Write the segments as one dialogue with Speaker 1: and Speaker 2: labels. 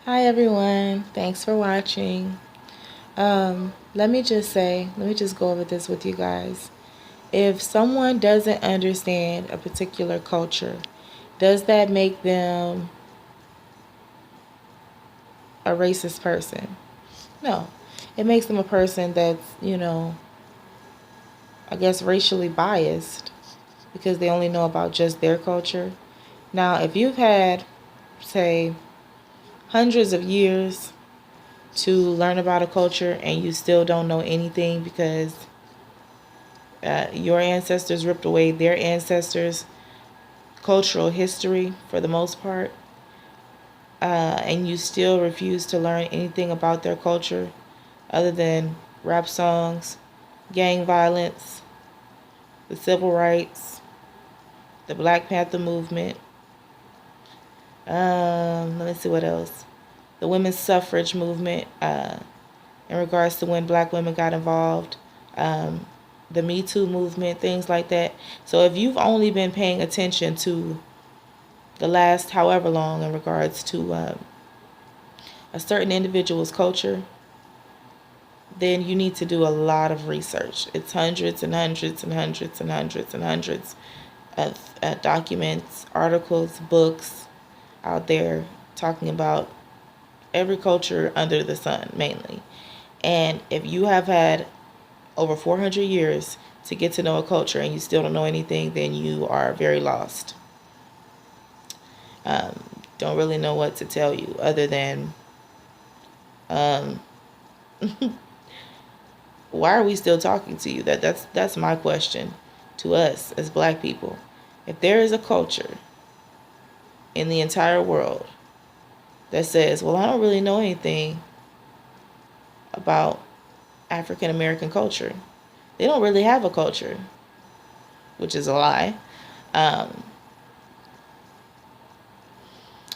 Speaker 1: Hi everyone, thanks for watching. Let me just go over this with you guys. If someone doesn't understand a particular culture, does that make them a racist person? No. It makes them a person that's, I guess racially biased because they only know about just their culture. Now, if you've had, say, hundreds of years to learn about a culture and you still don't know anything because your ancestors ripped away their ancestors' cultural history for the most part, and you still refuse to learn anything about their culture other than rap songs, gang violence, the civil rights, the Black Panther movement. Let me see what else. The women's suffrage movement, in regards to when black women got involved, the Me Too movement, things like that. So if you've only been paying attention to the last however long in regards to a certain individual's culture, then you need to do a lot of research. It's hundreds and hundreds and hundreds and hundreds and hundreds of documents, articles, books out there talking about every culture under the sun, mainly. And if you have had over 400 years to get to know a culture and you still don't know anything, then you are very lost. Don't really know what to tell you other than why are we still talking to you? That's my question to us as black people. If there is a culture in the entire world that says, well, I don't really know anything about African American culture, they don't really have a culture, which is a lie.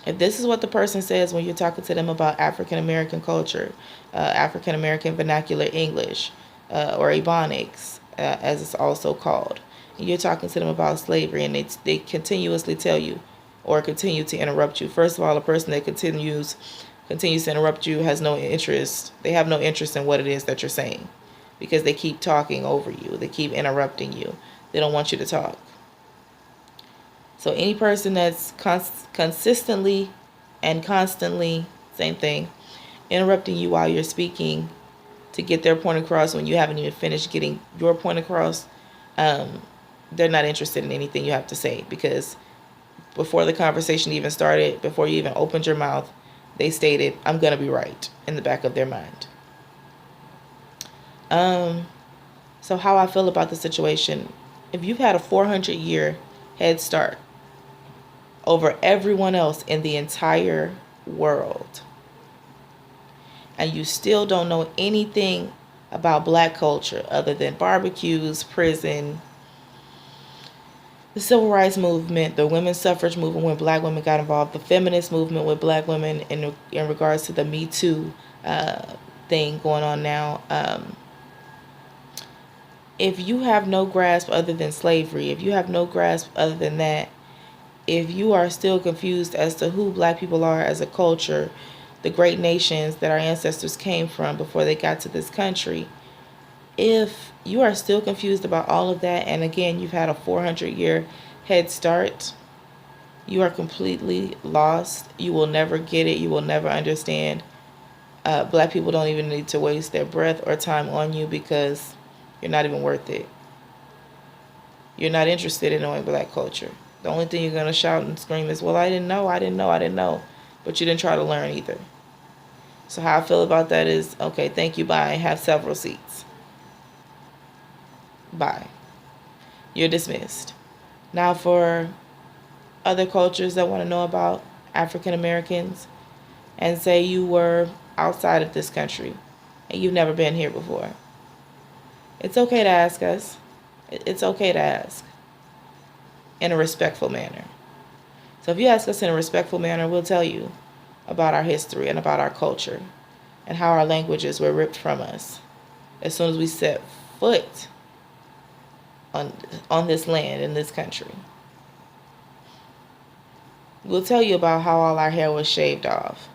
Speaker 1: If this is what the person says when you're talking to them about African American culture, African American vernacular English, or Ebonics, as it's also called, and you're talking to them about slavery, and they continuously tell you or continue to interrupt you. First of all, a person that continues to interrupt you has no interest. They have no interest in what it is that you're saying because they keep talking over you. They keep interrupting you. They don't want you to talk. So any person that's consistently and constantly, same thing, interrupting you while you're speaking to get their point across when you haven't even finished getting your point across, they're not interested in anything you have to say because before the conversation even started, before you even opened your mouth, they stated, I'm going to be right in the back of their mind. So how I feel about the situation, if you've had a 400-year head start over everyone else in the entire world, and you still don't know anything about black culture other than barbecues, prison, the civil rights movement, the women's suffrage movement when black women got involved, the feminist movement with black women in regards to the Me Too thing going on now. If you have no grasp other than slavery, if you have no grasp other than that, if you are still confused as to who black people are as a culture, the great nations that our ancestors came from before they got to this country, if you are still confused about all of that, and again, you've had a 400-year head start, you are completely lost. You will never get it. You will never understand. Black people don't even need to waste their breath or time on you because you're not even worth it. You're not interested in knowing black culture. The only thing you're going to shout and scream is, well, I didn't know, I didn't know, I didn't know. But you didn't try to learn either. So how I feel about that is, okay, thank you, bye. Have several seats. Bye. You're dismissed. Now for other cultures that want to know about African Americans, and say you were outside of this country and you've never been here before, it's okay to ask us. It's okay to ask in a respectful manner. So if you ask us in a respectful manner, we'll tell you about our history and about our culture and how our languages were ripped from us as soon as we set foot on this land, in this country. We'll tell you about how all our hair was shaved off.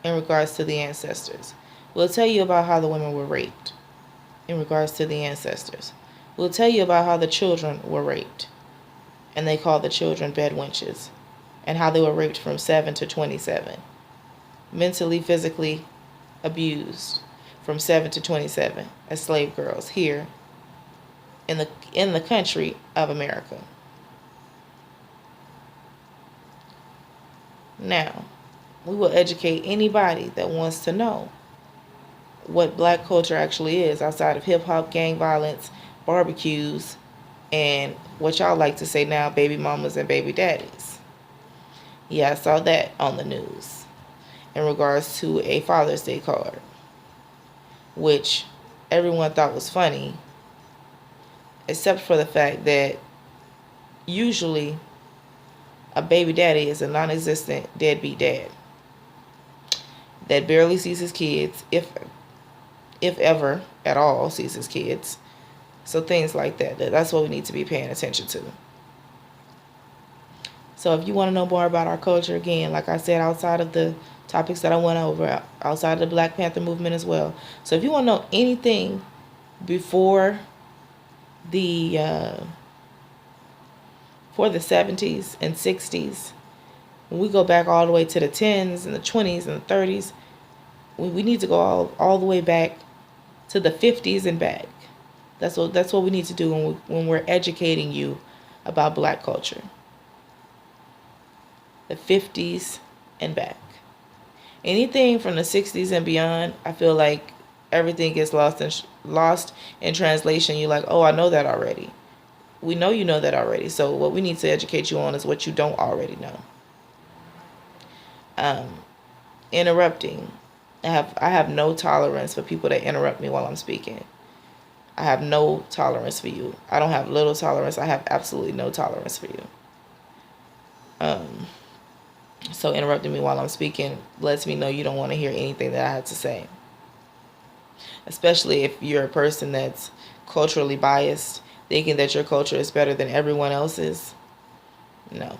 Speaker 1: in regards to the ancestors. We'll tell you about how the women were raped in regards to the ancestors. We'll tell you about how the children were raped, and they called the children bed wenches, and how they were raped from 7 to 27. Mentally, physically abused from 7 to 27 as slave girls here in the country of America. Now, we will educate anybody that wants to know what black culture actually is outside of hip-hop, gang violence, barbecues, and what y'all like to say now, baby mamas and baby daddies. Yeah, I saw that on the news in regards to a Father's Day card, which everyone thought was funny, except for the fact that usually a baby daddy is a non-existent deadbeat dad that barely sees his kids, if ever at all sees his kids. So things like that. That's what we need to be paying attention to. So if you want to know more about our culture, again, like I said, outside of the topics that I went over, outside of the Black Panther movement as well. So if you want to know anything before the 70s and 60s, when we go back all the way to the 10s and the 20s and the 30s, we need to go all the way back to the 50s and back. That's what we need to do when we're educating you about black culture. The 50s and back. Anything from the 60s and beyond, I feel like everything gets lost in translation. You're like, oh, I know that already. We know you know that already. So what we need to educate you on is what you don't already know. Interrupting. I have no tolerance for people that interrupt me while I'm speaking. I have no tolerance for you. I don't have little tolerance. I have absolutely no tolerance for you. So interrupting me while I'm speaking lets me know you don't want to hear anything that I have to say. Especially if you're a person that's culturally biased, thinking that your culture is better than everyone else's. No,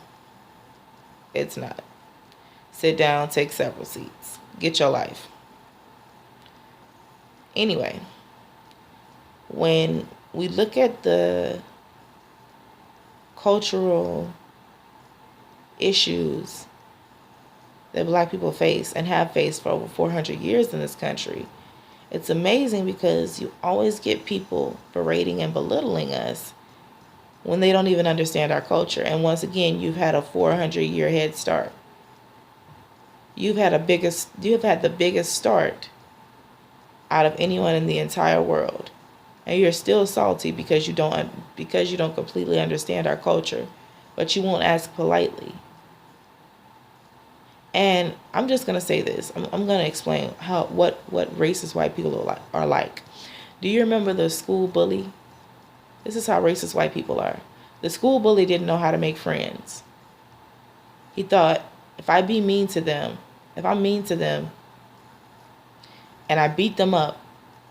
Speaker 1: it's not. Sit down, take several seats. Get your life. Anyway, when we look at the cultural issues that black people face and have faced for over 400 years in this country, it's amazing because you always get people berating and belittling us when they don't even understand our culture. And once again, you've had a 400-year head start. You've had the biggest start out of anyone in the entire world, and you're still salty because you don't completely understand our culture, but you won't ask politely. And I'm just gonna say this. I'm gonna explain what racist white people are like. Do you remember the school bully? This is how racist white people are. The school bully didn't know how to make friends. He thought, if I'm mean to them, and I beat them up,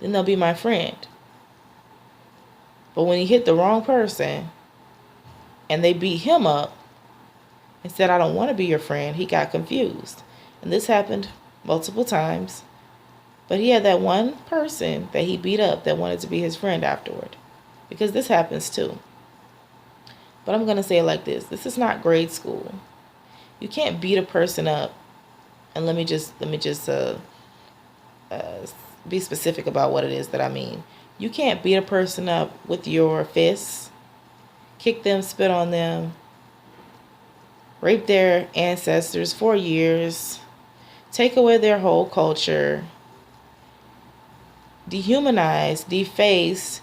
Speaker 1: then they'll be my friend. But when he hit the wrong person and they beat him up and said, I don't want to be your friend, he got confused. And this happened multiple times. But he had that one person that he beat up that wanted to be his friend afterward. Because this happens too. But I'm going to say it like this. This is not grade school. You can't beat a person up. And let me just be specific about what it is that I mean. You can't beat a person up with your fists, kick them, spit on them, rape their ancestors for years, take away their whole culture, dehumanize, deface,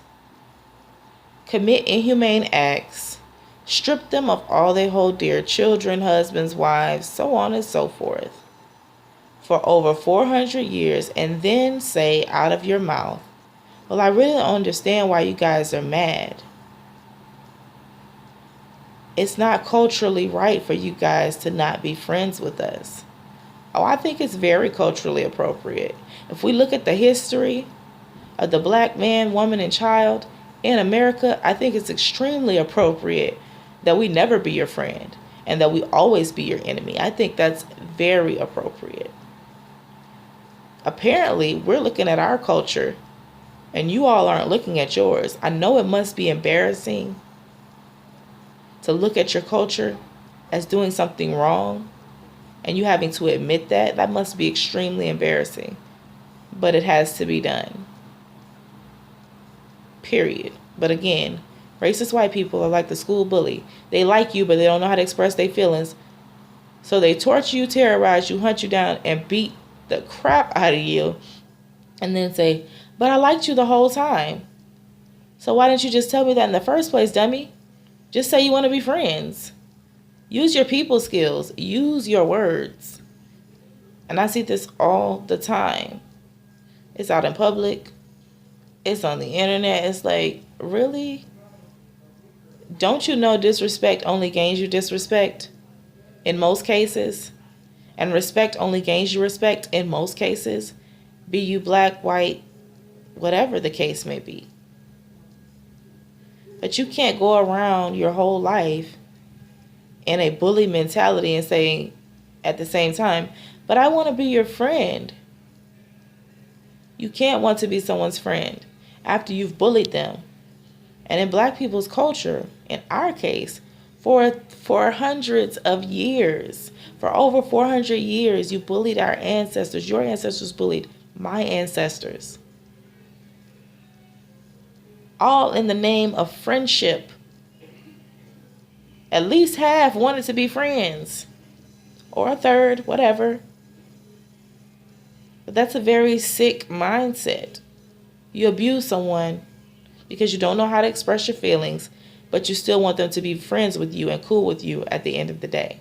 Speaker 1: commit inhumane acts, strip them of all they hold dear, children, husbands, wives, so on and so forth, for over 400 years, and then say out of your mouth, well, I really don't understand why you guys are mad. It's not culturally right for you guys to not be friends with us. Oh, I think it's very culturally appropriate. If we look at the history of the black man, woman, and child in America, I think it's extremely appropriate that we never be your friend and that we always be your enemy. I think that's very appropriate. Apparently, we're looking at our culture and you all aren't looking at yours. I know it must be embarrassing to look at your culture as doing something wrong and you having to admit that. That must be extremely embarrassing. But it has to be done. Period. But again, racist white people are like the school bully. They like you, but they don't know how to express their feelings. So they torture you, terrorize you, hunt you down, and beat the crap out of you. And then say, but I liked you the whole time. So why didn't you just tell me that in the first place, dummy? Just say you want to be friends. Use your people skills. Use your words. And I see this all the time. It's out in public. It's on the internet. It's like, really? Don't you know disrespect only gains you disrespect in most cases? And respect only gains you respect in most cases? Be you black, white, whatever the case may be. But you can't go around your whole life in a bully mentality and saying at the same time, but I want to be your friend. You can't want to be someone's friend after you've bullied them. And in black people's culture, in our case, for hundreds of years, for over 400 years, you bullied our ancestors. Your ancestors bullied my ancestors. All in the name of friendship. At least half wanted to be friends. Or a third, whatever. But that's a very sick mindset. You abuse someone because you don't know how to express your feelings, but you still want them to be friends with you and cool with you at the end of the day.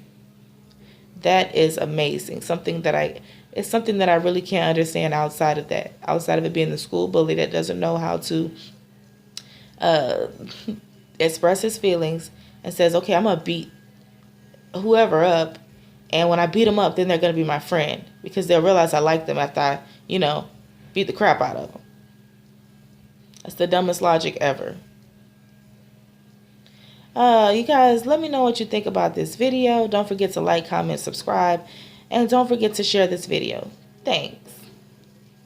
Speaker 1: That is amazing. It's something that I really can't understand outside of that. Outside of it being the school bully that doesn't know how to express his feelings and says, okay, I'm going to beat whoever up. And when I beat them up, then they're going to be my friend because they'll realize I like them after I, beat the crap out of them. That's the dumbest logic ever. You guys, let me know what you think about this video. Don't forget to like, comment, subscribe, and don't forget to share this video. Thanks.